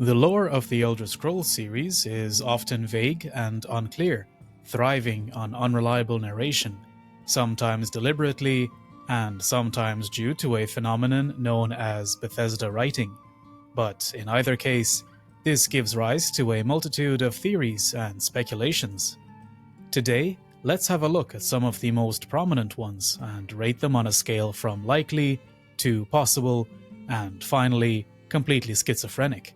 The lore of the Elder Scrolls series is often vague and unclear, thriving on unreliable narration, sometimes deliberately, and sometimes due to a phenomenon known as Bethesda writing. But in either case, this gives rise to a multitude of theories and speculations. Today, let's have a look at some of the most prominent ones and rate them on a scale from likely to possible and finally completely schizophrenic.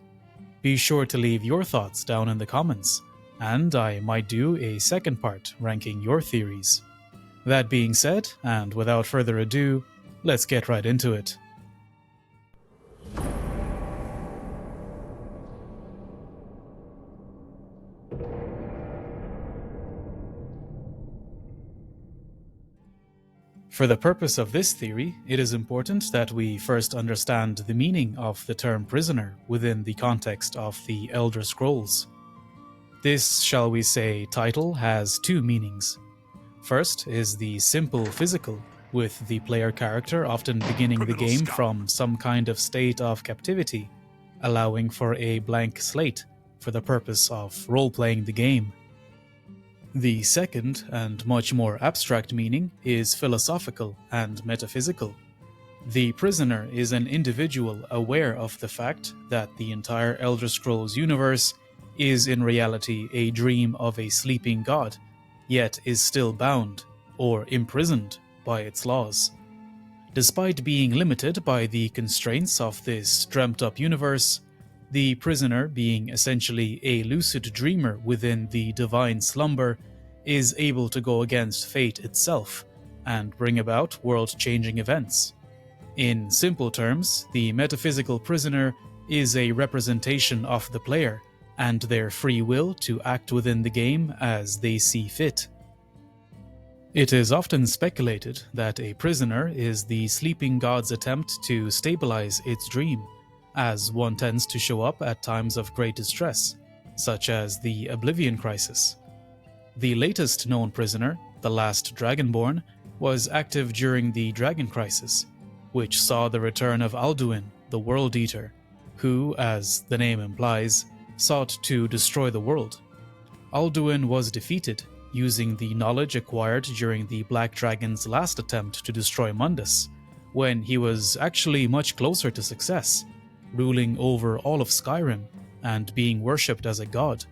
Be sure to leave your thoughts down in the comments, and I might do a second part ranking your theories. That being said, and without further ado, let's get right into it. For the purpose of this theory, it is important that we first understand the meaning of the term prisoner within the context of the Elder Scrolls. This, shall we say, title has two meanings. First is the simple physical, with the player character often beginning the game from some kind of state of captivity, allowing for a blank slate for the purpose of role-playing the game. The second, and much more abstract meaning, is philosophical and metaphysical. The prisoner is an individual aware of the fact that the entire Elder Scrolls universe is in reality a dream of a sleeping god, yet is still bound, or imprisoned, by its laws. Despite being limited by the constraints of this dreamt-up universe, the prisoner, being essentially a lucid dreamer within the divine slumber, is able to go against fate itself and bring about world-changing events. In simple terms, the metaphysical prisoner is a representation of the player and their free will to act within the game as they see fit. It is often speculated that a prisoner is the sleeping god's attempt to stabilize its dream, as one tends to show up at times of great distress, such as the Oblivion Crisis. The latest known prisoner, the last Dragonborn, was active during the Dragon Crisis, which saw the return of Alduin, the World Eater, who, as the name implies, sought to destroy the world. Alduin was defeated, using the knowledge acquired during the Black Dragon's last attempt to destroy Mundus, when he was actually much closer to success, ruling over all of Skyrim and being worshipped as a god.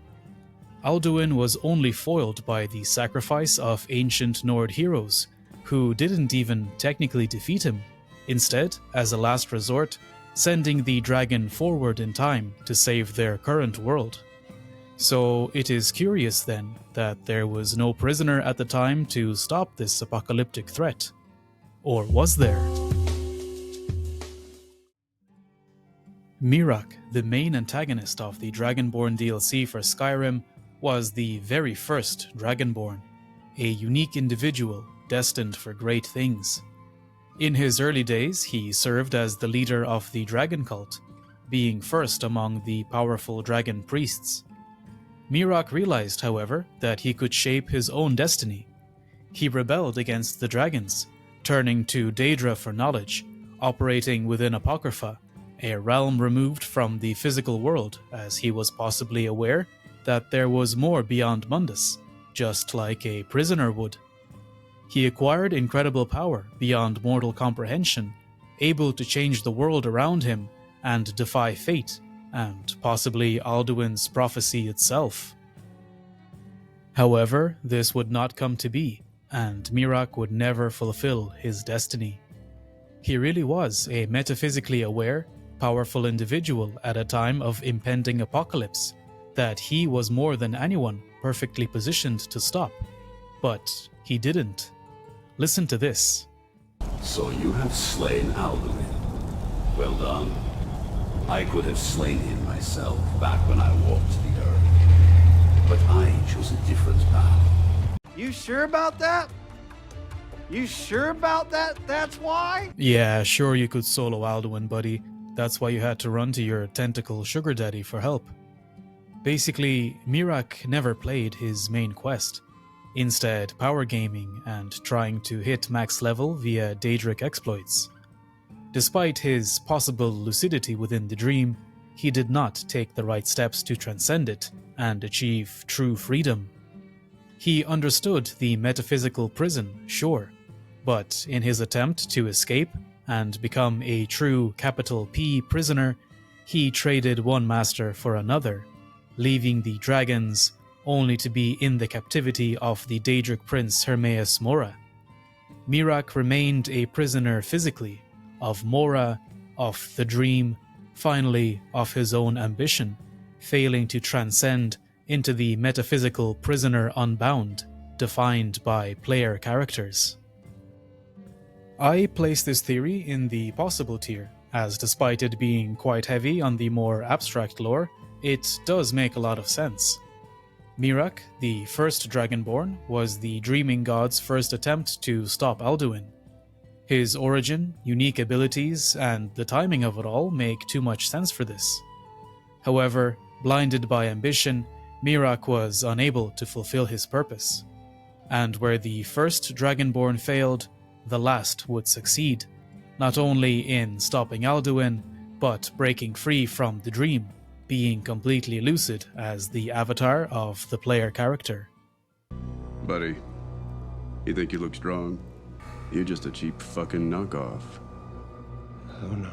Alduin was only foiled by the sacrifice of ancient Nord heroes, who didn't even technically defeat him, instead, as a last resort, sending the dragon forward in time to save their current world. So it is curious then that there was no prisoner at the time to stop this apocalyptic threat. Or was there? Miraak, the main antagonist of the Dragonborn DLC for Skyrim, was the very first Dragonborn, a unique individual destined for great things. In his early days, he served as the leader of the Dragon Cult, being first among the powerful dragon priests. Miraak realized, however, that he could shape his own destiny. He rebelled against the dragons, turning to Daedra for knowledge, operating within Apocrypha, a realm removed from the physical world, as he was possibly aware that there was more beyond Mundus, just like a prisoner would. He acquired incredible power beyond mortal comprehension, able to change the world around him and defy fate, and possibly Alduin's prophecy itself. However, this would not come to be, and Miraak would never fulfill his destiny. He really was a metaphysically aware, powerful individual at a time of impending apocalypse that he was more than anyone perfectly positioned to stop. But he didn't. Listen to this. So you have slain Alduin. Well done. I could have slain him myself back when I walked the earth. But I chose a different path. You sure about that? You sure about that? That's why? Yeah, sure you could solo Alduin, buddy. That's why you had to run to your tentacle sugar daddy for help. Basically, Miraak never played his main quest. Instead, power gaming and trying to hit max level via Daedric exploits. Despite his possible lucidity within the dream, he did not take the right steps to transcend it and achieve true freedom. He understood the metaphysical prison, sure, but in his attempt to escape and become a true capital P prisoner, he traded one master for another, leaving the dragons only to be in the captivity of the Daedric prince Hermaeus Mora. Miraak remained a prisoner physically, of Mora, of the dream, finally of his own ambition, failing to transcend into the metaphysical prisoner unbound, defined by player characters. I place this theory in the possible tier, as despite it being quite heavy on the more abstract lore, it does make a lot of sense. Miraak, the first Dragonborn, was the Dreaming God's first attempt to stop Alduin. His origin, unique abilities, and the timing of it all make too much sense for this. However, blinded by ambition, Miraak was unable to fulfill his purpose. And where the first Dragonborn failed, the last would succeed, not only in stopping Alduin, but breaking free from the dream, being completely lucid as the avatar of the player character. Buddy, you think you look strong? You're just a cheap fucking knockoff. Oh, no.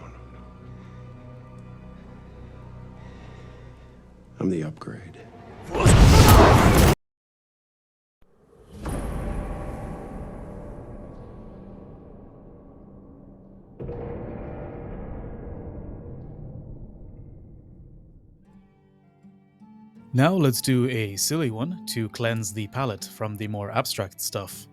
I'm the upgrade. Now let's do a silly one to cleanse the palate from the more abstract stuff.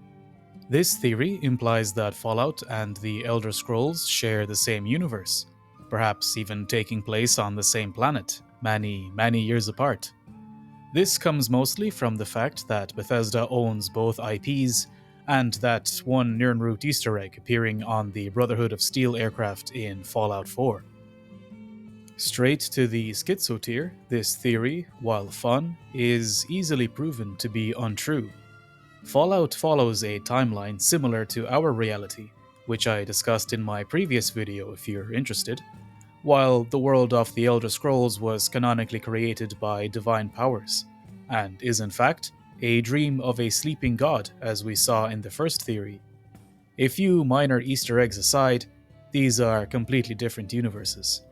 This theory implies that Fallout and the Elder Scrolls share the same universe, perhaps even taking place on the same planet, many years apart. This comes mostly from the fact that Bethesda owns both IPs and that one Nirnroot Easter egg appearing on the Brotherhood of Steel aircraft in Fallout 4. Straight to the schizo tier, this theory, while fun, is easily proven to be untrue. Fallout follows a timeline similar to our reality, which I discussed in my previous video if you're interested, while the world of the Elder Scrolls was canonically created by divine powers, and is in fact a dream of a sleeping god as we saw in the first theory. A few minor Easter eggs aside, these are completely different universes.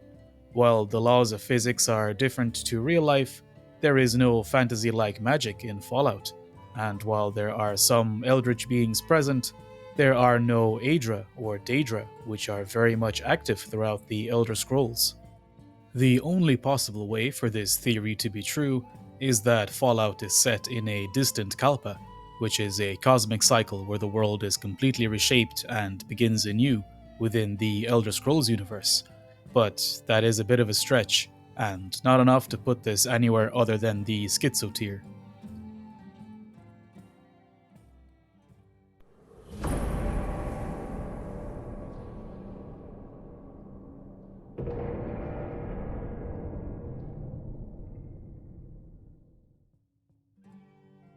While the laws of physics are different to real life, there is no fantasy-like magic in Fallout, and while there are some eldritch beings present, there are no Aedra or Daedra, which are very much active throughout the Elder Scrolls. The only possible way for this theory to be true is that Fallout is set in a distant Kalpa, which is a cosmic cycle where the world is completely reshaped and begins anew within the Elder Scrolls universe. But that is a bit of a stretch, and not enough to put this anywhere other than the schizo tier.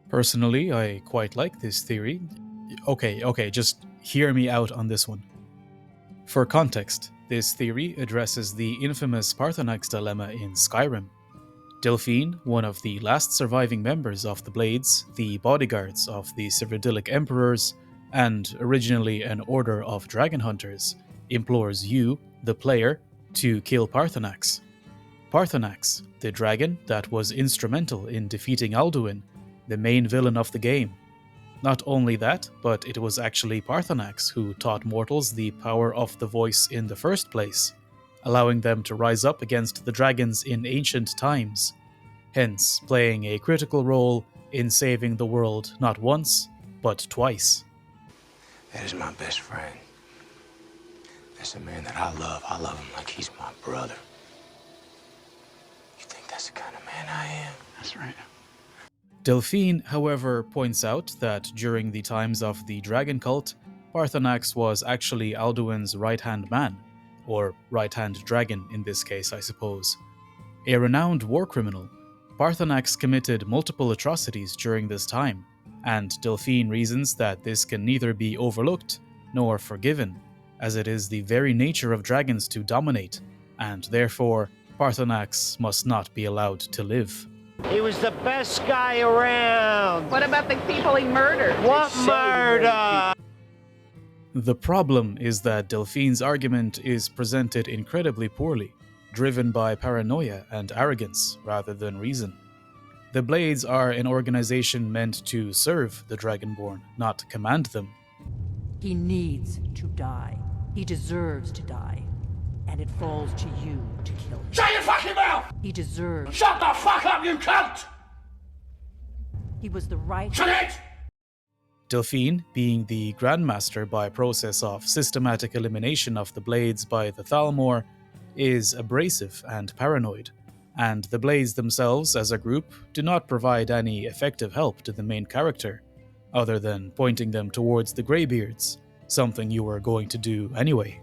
Personally, I quite like this theory. Okay, just hear me out on this one. For context, this theory addresses the infamous Paarthurnax dilemma in Skyrim. Delphine, one of the last surviving members of the Blades, the bodyguards of the Cyrodiilic Emperors, and originally an order of dragon hunters, implores you, the player, to kill Paarthurnax. Paarthurnax, the dragon that was instrumental in defeating Alduin, the main villain of the game. Not only that, but it was actually Paarthurnax who taught mortals the power of the voice in the first place, allowing them to rise up against the dragons in ancient times, hence playing a critical role in saving the world not once, but twice. That is my best friend. That's a man that I love. I love him like he's my brother. You think that's the kind of man I am? That's right. Delphine, however, points out that during the times of the dragon cult, Paarthurnax was actually Alduin's right-hand man, or right-hand dragon in this case, I suppose. A renowned war criminal, Paarthurnax committed multiple atrocities during this time, and Delphine reasons that this can neither be overlooked nor forgiven, as it is the very nature of dragons to dominate, and therefore Paarthurnax must not be allowed to live. He was the best guy around. What about the people he murdered? What murder? The problem is that Delphine's argument is presented incredibly poorly, driven by paranoia and arrogance rather than reason. The Blades are an organization meant to serve the Dragonborn, not command them. He needs to die. He deserves to die. And it falls to you to kill him. Shut your fucking mouth! He deserves... Shut the fuck up, you cunt! He was the right... Shut it! Delphine, being the Grandmaster by process of systematic elimination of the Blades by the Thalmor, is abrasive and paranoid, and the Blades themselves as a group do not provide any effective help to the main character, other than pointing them towards the Greybeards, something you were going to do anyway.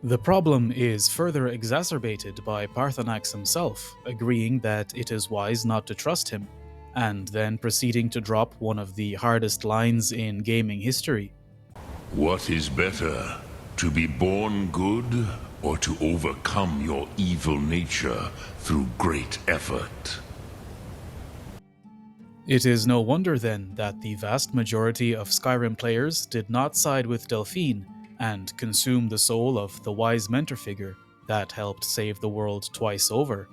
The problem is further exacerbated by Paarthurnax himself, agreeing that it is wise not to trust him, and then proceeding to drop one of the hardest lines in gaming history. What is better, to be born good, or to overcome your evil nature through great effort? It is no wonder then that the vast majority of Skyrim players did not side with Delphine and consume the soul of the wise mentor figure that helped save the world twice over.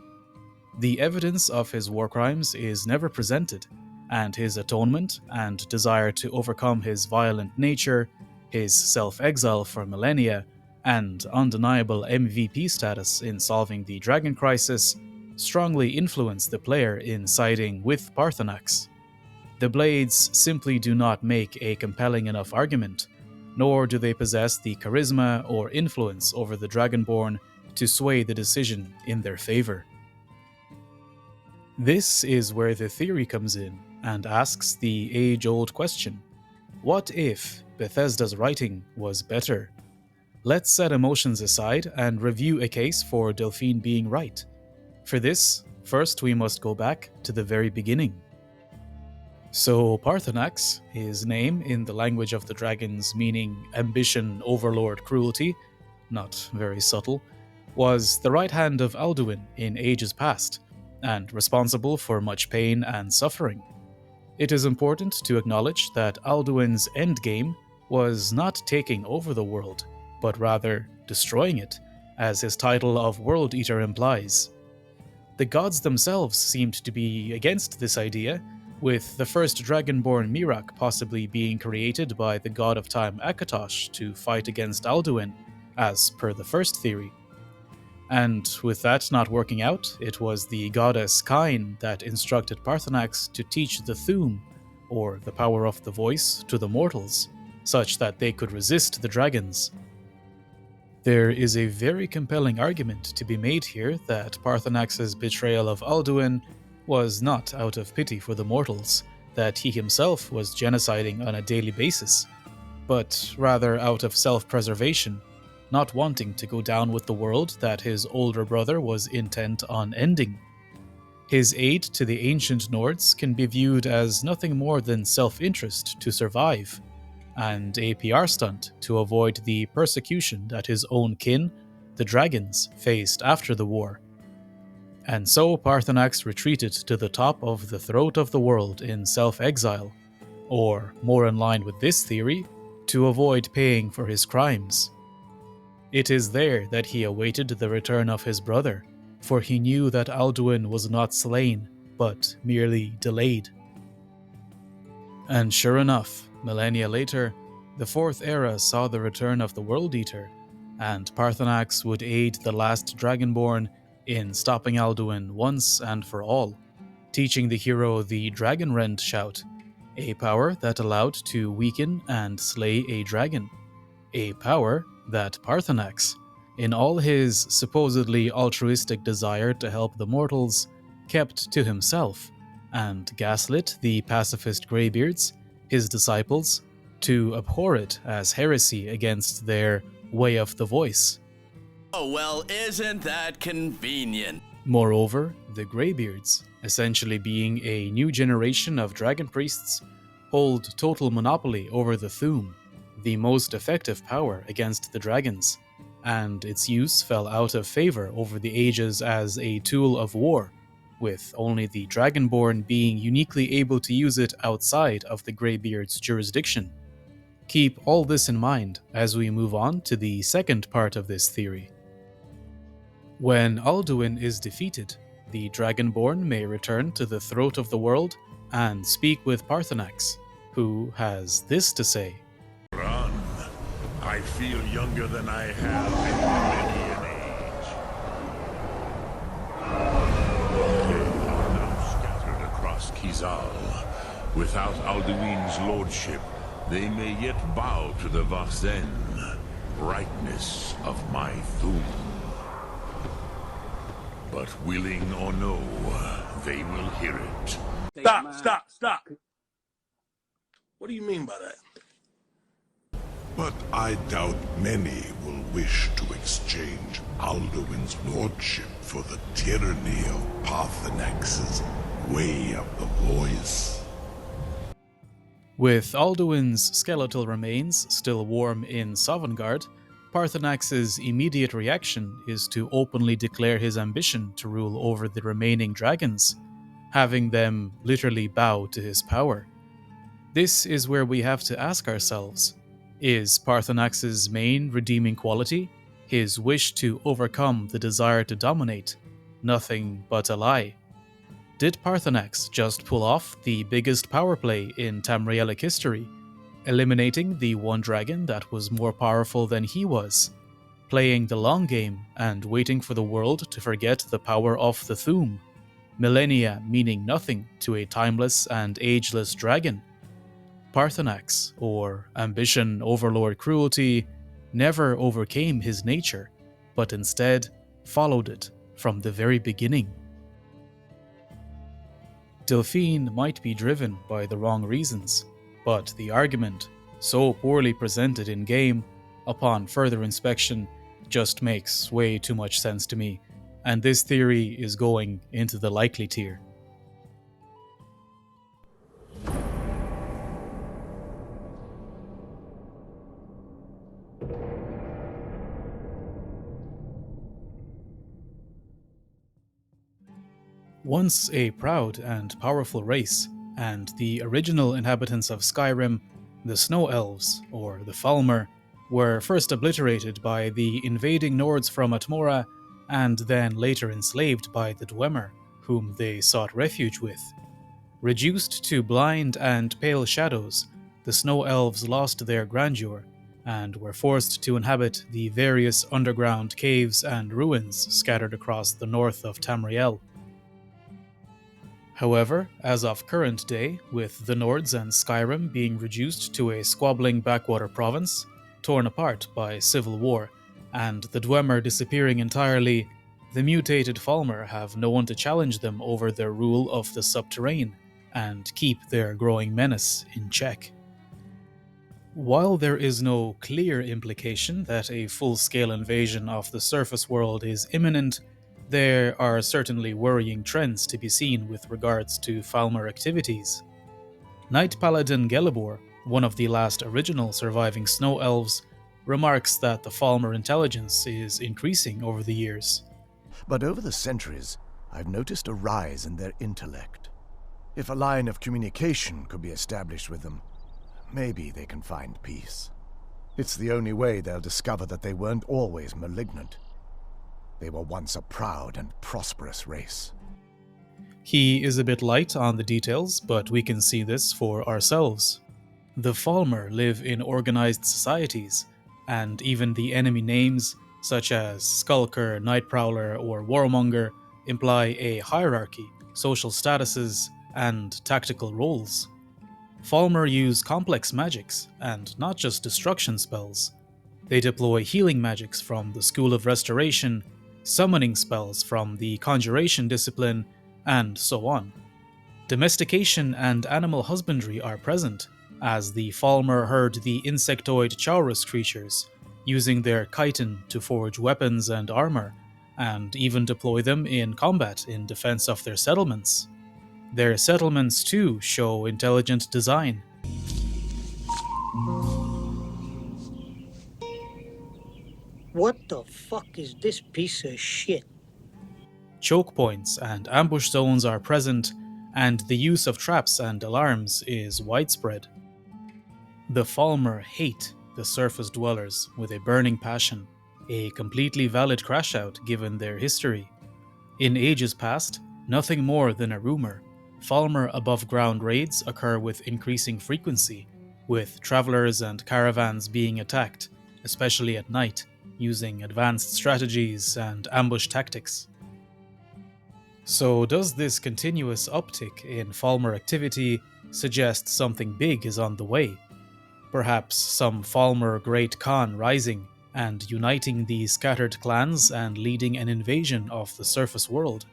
The evidence of his war crimes is never presented, and his atonement and desire to overcome his violent nature, his self-exile for millennia, and undeniable MVP status in solving the Dragon Crisis strongly influence the player in siding with Paarthurnax. The Blades simply do not make a compelling enough argument, nor do they possess the charisma or influence over the Dragonborn to sway the decision in their favor. This is where the theory comes in and asks the age-old question: what if Bethesda's writing was better? Let's set emotions aside and review a case for Delphine being right. For this, first we must go back to the very beginning. So Paarthurnax, his name in the language of the dragons meaning ambition, overlord, cruelty, not very subtle, was the right hand of Alduin in ages past, and responsible for much pain and suffering. It is important to acknowledge that Alduin's endgame was not taking over the world, but rather destroying it, as his title of World Eater implies. The gods themselves seemed to be against this idea, with the first Dragonborn Miraak possibly being created by the god of time Akatosh to fight against Alduin, as per the first theory. And with that not working out, it was the goddess Kain that instructed Paarthurnax to teach the Thu'um, or the power of the voice, to the mortals, such that they could resist the dragons. There is a very compelling argument to be made here that Paarthurnax's betrayal of Alduin was not out of pity for the mortals, that he himself was genociding on a daily basis, but rather out of self-preservation, not wanting to go down with the world that his older brother was intent on ending. His aid to the ancient Nords can be viewed as nothing more than self-interest to survive, and a PR stunt to avoid the persecution that his own kin, the dragons, faced after the war. And so Paarthurnax retreated to the top of the throat of the world in self-exile, or, more in line with this theory, to avoid paying for his crimes. It is there that he awaited the return of his brother, for he knew that Alduin was not slain, but merely delayed. And sure enough, millennia later, the Fourth Era saw the return of the World Eater, and Paarthurnax would aid the last Dragonborn in stopping Alduin once and for all, teaching the hero the Dragonrend shout, a power that allowed to weaken and slay a dragon, a power that Paarthurnax, in all his supposedly altruistic desire to help the mortals, kept to himself, and gaslit the pacifist Greybeards, his disciples, to abhor it as heresy against their way of the voice. Oh, well, isn't that convenient? Moreover, the Greybeards, essentially being a new generation of dragon priests, hold total monopoly over the Thu'um, the most effective power against the dragons, and its use fell out of favor over the ages as a tool of war, with only the Dragonborn being uniquely able to use it outside of the Greybeard's jurisdiction. Keep all this in mind as we move on to the second part of this theory. When Alduin is defeated, the Dragonborn may return to the throat of the world and speak with Paarthurnax, who has this to say. Run. I feel younger than I have in many an age. They are now scattered across Kizal. Without Alduin's lordship, they may yet bow to the Vasen, brightness of my Thu'um. But willing or no, they will hear it. Stop. What do you mean by that? But I doubt many will wish to exchange Alduin's lordship for the tyranny of Paarthurnax's way of the voice. With Alduin's skeletal remains still warm in Sovngarde, Paarthurnax's immediate reaction is to openly declare his ambition to rule over the remaining dragons, having them literally bow to his power. This is where we have to ask ourselves, is Paarthurnax's main redeeming quality, his wish to overcome the desire to dominate, nothing but a lie? Did Paarthurnax just pull off the biggest power play in Tamrielic history, eliminating the one dragon that was more powerful than he was, playing the long game and waiting for the world to forget the power of the Thu'um, millennia meaning nothing to a timeless and ageless dragon? Paarthurnax, or ambition overlord cruelty, never overcame his nature, but instead followed it from the very beginning. Delphine might be driven by the wrong reasons, but the argument, so poorly presented in game, upon further inspection, just makes way too much sense to me, and this theory is going into the likely tier. Once a proud and powerful race, and the original inhabitants of Skyrim, the Snow Elves, or the Falmer, were first obliterated by the invading Nords from Atmora, and then later enslaved by the Dwemer, whom they sought refuge with. Reduced to blind and pale shadows, the Snow Elves lost their grandeur, and were forced to inhabit the various underground caves and ruins scattered across the north of Tamriel. However, as of current day, with the Nords and Skyrim being reduced to a squabbling backwater province, torn apart by civil war, and the Dwemer disappearing entirely, the mutated Falmer have no one to challenge them over their rule of the subterrane, and keep their growing menace in check. While there is no clear implication that a full-scale invasion of the surface world is imminent, there are certainly worrying trends to be seen with regards to Falmer activities. Knight Paladin Gelibor, one of the last original surviving Snow Elves, remarks that the Falmer intelligence is increasing over the years. But over the centuries, I've noticed a rise in their intellect. If a line of communication could be established with them, maybe they can find peace. It's the only way they'll discover that they weren't always malignant. They were once a proud and prosperous race. He is a bit light on the details, but we can see this for ourselves. The Falmer live in organized societies, and even the enemy names, such as Skulker, Nightprowler, or Warmonger, imply a hierarchy, social statuses, and tactical roles. Falmer use complex magics, and not just destruction spells. They deploy healing magics from the School of Restoration, summoning spells from the Conjuration discipline, and so on. Domestication and animal husbandry are present, as the Falmer herd the insectoid Chaurus creatures, using their chitin to forge weapons and armor, and even deploy them in combat in defense of their settlements. Their settlements too show intelligent design. What the fuck is this piece of shit? Choke points and ambush zones are present, and the use of traps and alarms is widespread. The Falmer hate the surface dwellers with a burning passion, a completely valid crash-out given their history. In ages past, nothing more than a rumor, Falmer above-ground raids occur with increasing frequency, with travelers and caravans being attacked, especially at night, using advanced strategies and ambush tactics. So does this continuous uptick in Falmer activity suggest something big is on the way? Perhaps some Falmer Great Khan rising and uniting the scattered clans and leading an invasion of the surface world?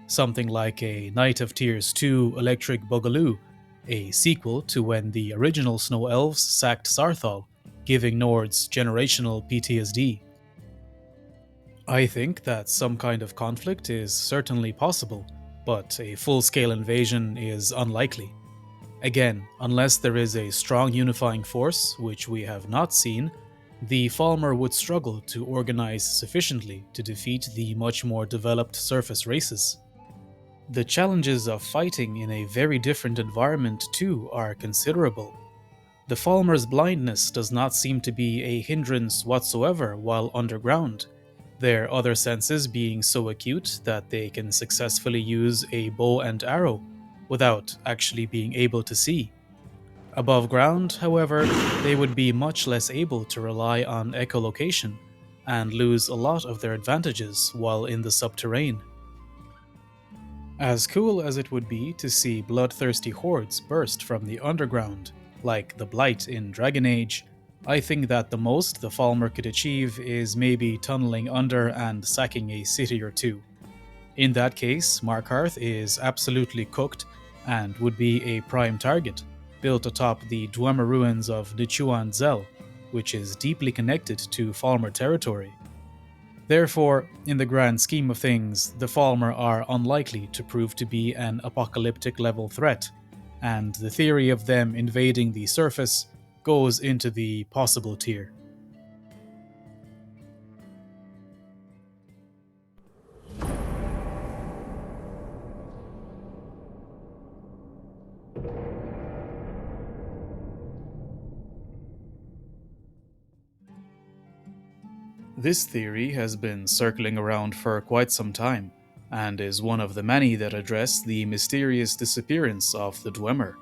Something like a Night of Tears 2 Electric Boogaloo, a sequel to when the original Snow Elves sacked Sarthal, giving Nords generational PTSD. I think that some kind of conflict is certainly possible, but a full-scale invasion is unlikely. Again, unless there is a strong unifying force, which we have not seen, the Falmer would struggle to organize sufficiently to defeat the much more developed surface races. The challenges of fighting in a very different environment too are considerable. The Falmer's blindness does not seem to be a hindrance whatsoever while underground, their other senses being so acute that they can successfully use a bow and arrow without actually being able to see. Above ground, however, they would be much less able to rely on echolocation and lose a lot of their advantages while in the subterrane. As cool as it would be to see bloodthirsty hordes burst from the underground, like the Blight in Dragon Age, I think that the most the Falmer could achieve is maybe tunneling under and sacking a city or two. In that case, Markarth is absolutely cooked and would be a prime target, built atop the Dwemer ruins of Nichuan Zel, which is deeply connected to Falmer territory. Therefore, in the grand scheme of things, the Falmer are unlikely to prove to be an apocalyptic level threat, and the theory of them invading the surface goes into the possible tier. This theory has been circling around for quite some time, and is one of the many that address the mysterious disappearance of the Dwemer.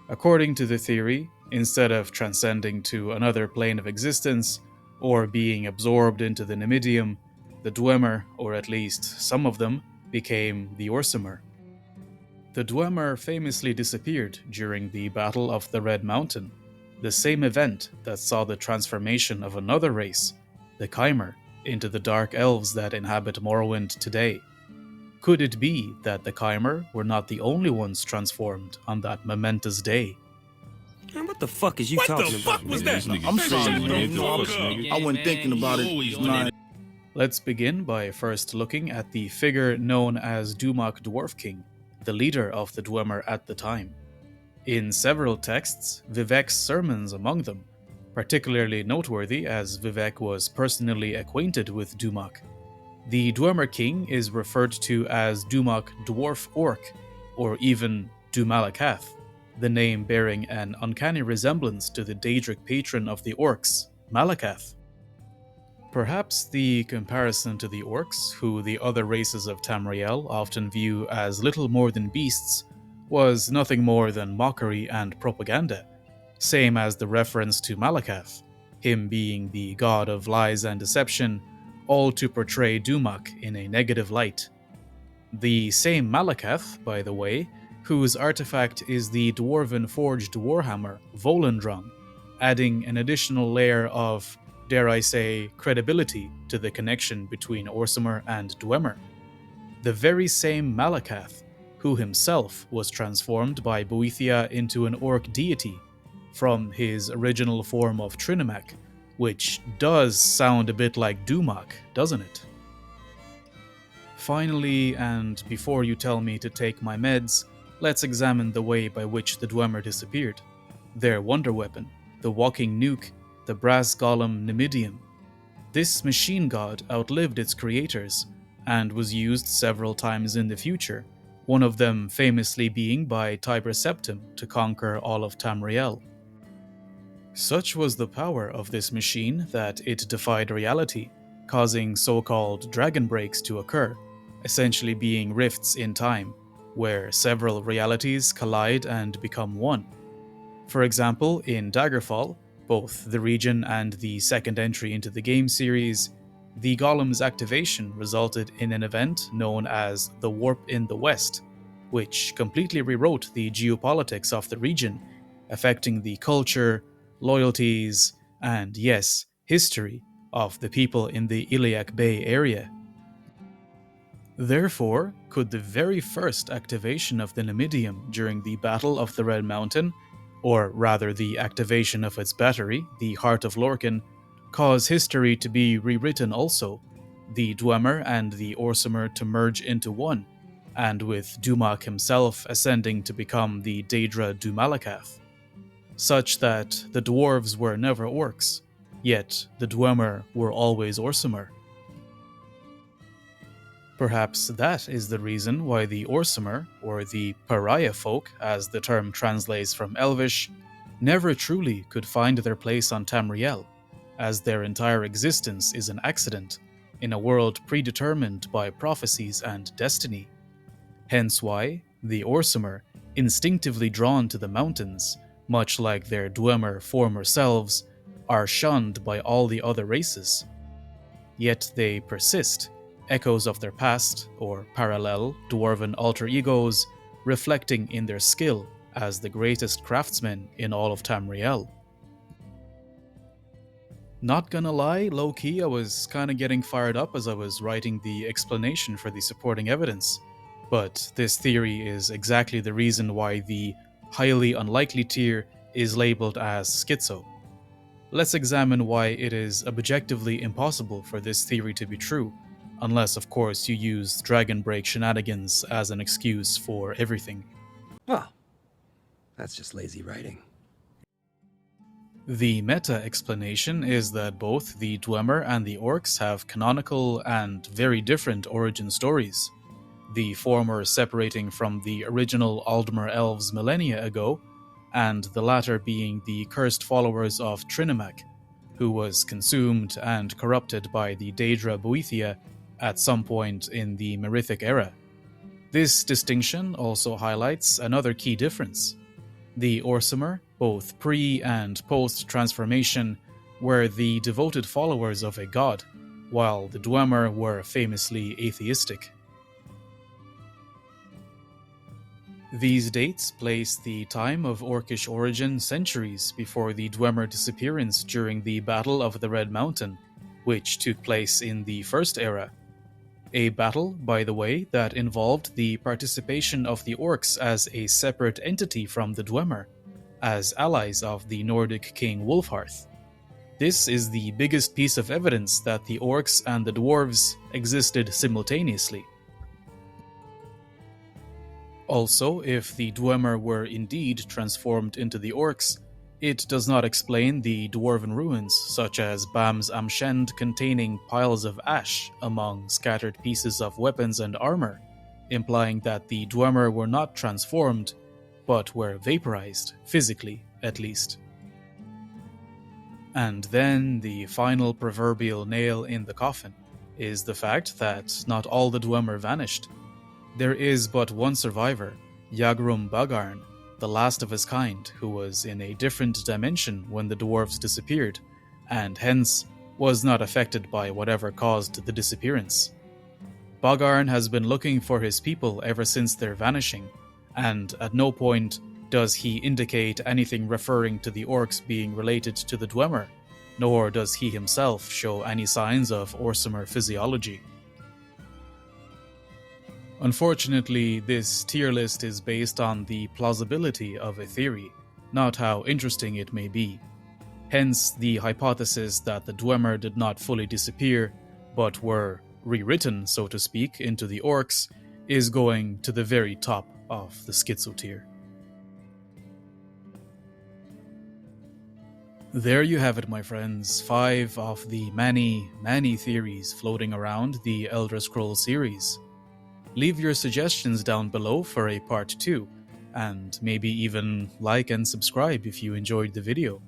According to the theory, instead of transcending to another plane of existence, or being absorbed into the Nimidium, the Dwemer, or at least some of them, became the Orsimer. The Dwemer famously disappeared during the Battle of the Red Mountain, the same event that saw the transformation of another race, the Chimer, into the Dark Elves that inhabit Morrowind today. Could it be that the Chimer were not the only ones transformed on that momentous day? Man, what the fuck is you talking about? What the fuck was that? I'm saying, I wasn't thinking about it. Let's begin by first looking at the figure known as Dumak Dwarf King, the leader of the Dwemer at the time. In several texts, Vivek's sermons among them, particularly noteworthy as Vivek was personally acquainted with Dumak. The Dwemer King is referred to as Dumak Dwarf Orc, or even Dumalakath, the name bearing an uncanny resemblance to the Daedric patron of the Orcs, Malakath. Perhaps the comparison to the Orcs, who the other races of Tamriel often view as little more than beasts, was nothing more than mockery and propaganda, same as the reference to Malakath, him being the god of lies and deception, all to portray Dumak in a negative light. The same Malakath, by the way, whose artifact is the dwarven forged warhammer Volendrung, adding an additional layer of, dare I say, credibility to the connection between Orsimer and Dwemer. The very same Malakath, who himself was transformed by Boethia into an orc deity from his original form of Trinimac, which does sound a bit like Dumak, doesn't it? Finally, and before you tell me to take my meds, let's examine the way by which the Dwemer disappeared. Their wonder weapon, the walking nuke, the brass golem Nimidium. This machine god outlived its creators and was used several times in the future, one of them famously being by Tiber Septim to conquer all of Tamriel. Such was the power of this machine that it defied reality, causing so-called dragon breaks to occur, essentially being rifts in time, where several realities collide and become one. For example, in Daggerfall, both the region and the second entry into the game series, the Golem's activation resulted in an event known as the Warp in the West, which completely rewrote the geopolitics of the region, affecting the culture, loyalties, and yes, history of the people in the Iliac Bay area. Therefore, could the very first activation of the Numidium during the Battle of the Red Mountain, or rather the activation of its battery, the Heart of Lorkhan, cause history to be rewritten also, the Dwemer and the Orsimer to merge into one, and with Dumak himself ascending to become the Daedra Dumalakath, such that the dwarves were never orcs, yet the Dwemer were always Orsimer? Perhaps that is the reason why the Orsimer, or the pariah folk as the term translates from Elvish, never truly could find their place on Tamriel, as their entire existence is an accident in a world predetermined by prophecies and destiny. Hence why the Orsimer, instinctively drawn to the mountains, much like their Dwemer former selves, are shunned by all the other races. Yet they persist, echoes of their past, or parallel dwarven alter egos, reflecting in their skill as the greatest craftsmen in all of Tamriel. Not gonna lie, low-key I was kinda getting fired up as I was writing the explanation for the supporting evidence, but this theory is exactly the reason why the highly unlikely tier is labeled as schizo. Let's examine why it is objectively impossible for this theory to be true, unless of course you use Dragon Break shenanigans as an excuse for everything. Well, that's just lazy writing. The meta explanation is that both the Dwemer and the Orcs have canonical and very different origin stories, the former separating from the original Aldmer elves millennia ago, and the latter being the cursed followers of Trinimac, who was consumed and corrupted by the Daedra Boethia at some point in the Merithic era. This distinction also highlights another key difference. The Orsimer, both pre- and post-transformation, were the devoted followers of a god, while the Dwemer were famously atheistic. These dates place the time of Orcish origin centuries before the Dwemer disappearance during the Battle of the Red Mountain, which took place in the First Era. A battle, by the way, that involved the participation of the Orcs as a separate entity from the Dwemer, as allies of the Nordic king Wulfharth. This is the biggest piece of evidence that the Orcs and the Dwarves existed simultaneously. Also, if the Dwemer were indeed transformed into the Orcs, it does not explain the dwarven ruins, such as Bam's Amshend containing piles of ash among scattered pieces of weapons and armor, implying that the Dwemer were not transformed, but were vaporized, physically at least. And then the final proverbial nail in the coffin is the fact that not all the Dwemer vanished. There is but one survivor, Yagrum Bagarn, the last of his kind, who was in a different dimension when the dwarves disappeared, and hence was not affected by whatever caused the disappearance. Bagarn has been looking for his people ever since their vanishing, and at no point does he indicate anything referring to the Orcs being related to the Dwemer, nor does he himself show any signs of Orsimer physiology. Unfortunately, this tier list is based on the plausibility of a theory, not how interesting it may be. Hence, the hypothesis that the Dwemer did not fully disappear, but were rewritten, so to speak, into the Orcs, is going to the very top of the schizo tier. There you have it, my friends. 5 of the many, many theories floating around the Elder Scrolls series. Leave your suggestions down below for a part 2, and maybe even like and subscribe if you enjoyed the video.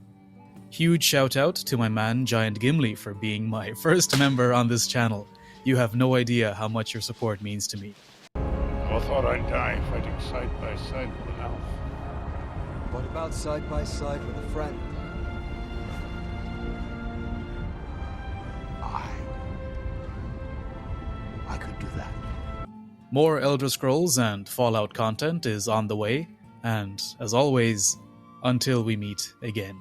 Huge shout out to my man Giant Gimli for being my first member on this channel. You have no idea how much your support means to me. I thought I'd die fighting side by side with an elf. What about side by side with a friend? I could do that. More Elder Scrolls and Fallout content is on the way, and as always, until we meet again.